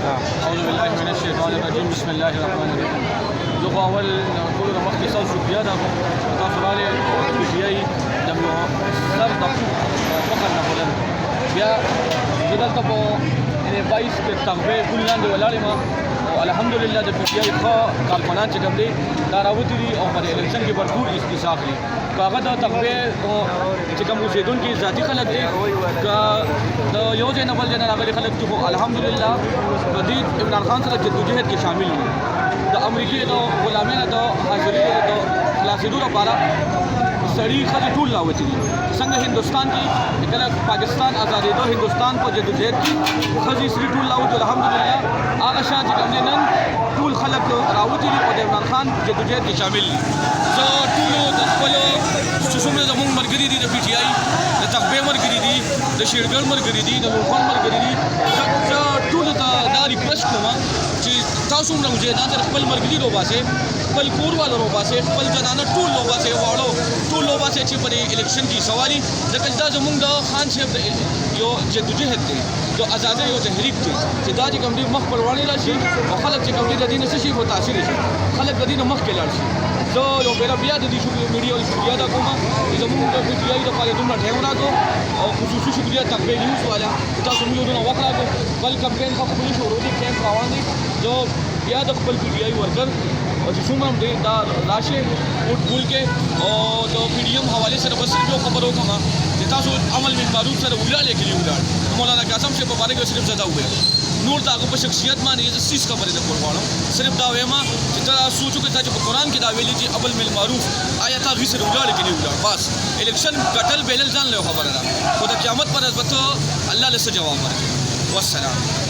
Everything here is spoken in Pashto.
أعوذ بالله من الشيطان الرجيم بسم الله الرحمن الرحيم. زه خو اول ټولو نه مخکې ستاسو شکریه ده تاسو راغلئ پي ټي آی د یو سر د فخر نه بلند بیا زه دلته په 22 کې تغبې ګل لاندې ولاړ یم او الحمدلله د پي ټي آی ښه کارکنان چې کوم دی دا راوتي دي او په الیکشن کې بھرپور حصہ اخلي که هغه د تغبې چې کوم اوسېدونکي ذاتي خلک دي که د یو ځای نه بل ځای نه راغلي خلک دي خو الحمدلله جدید عمران خان سره جدوجہد کې شامل دي د امریکې د غلامۍ نه د حاضرۍ د خلاصېدو لپاره سړي ښځې ټول راوتي دي څنګه هندوستان کې کله پاکستان آزادېدو هندوستان په جدوجہد کې ښځې سړي ټول راوتي الحمدلله هغه شان چې کوم دی نن ټول خلک راوتي دي او د عمران خان جدوجہد کې شامل دي زه ټولو د خپلو چې څومره زموږ ملګري دي د پي ټي آی د تغبې ملګري دي د شیرګل ملګري دي د لوخان ملګري دي زه ټولو ته دا ریکویسټ کوم چې تاسو هم راوځئ خپل ملګري روباسئ خپل کور والا روباسئ خپل زنانه ټول روباسئ واړو ټول روباسئ چې په الیکشن کې حصه والي ځکه چې دا زموږ د خان صاحب یو جدوجہد دی د ازادۍ یو تحریک دی چې دا چې کوم دی مخ پر وړاندې راشي او خلک چې کوم دی د دې نه څه شي متاثر شي خلک د دې نه مخکې لاړ شي زه یو بیا د دې میډیا شکریه ادا کوم چې زموږ د پي ټي آی لپاره دومره ټایم راکړو او خصوصي شکریه تغبې نیوز والا تاسو موږ دونه وخت راکړو بل کمپین په خپل شروع دي کیمپ روان دي زه بیا د خپل پي ټي آی ورکر او چې څومره دی دا راشه ووټ ګول کې او د پي ډي ایم حوالې سره بس یو خبرو کوم چې تاسو عمل بالمعروف سره ولاړ کې ولاړ مولانا قاسم صاحب په اړه کې صرف زده وګړي نور دا په شخصیت باندې چې سیس خبره ده کول صرف دا وایم چې تاسو سوچو کې چې په قران کې دا ویلي چې عمل بالمعروف آیات هغه سره ولاړ کې ولاړ بس الیکشن کټل بیلل ځان له خبره ده خو د قیامت پر ورځ الله له جواب ورکړي والسلام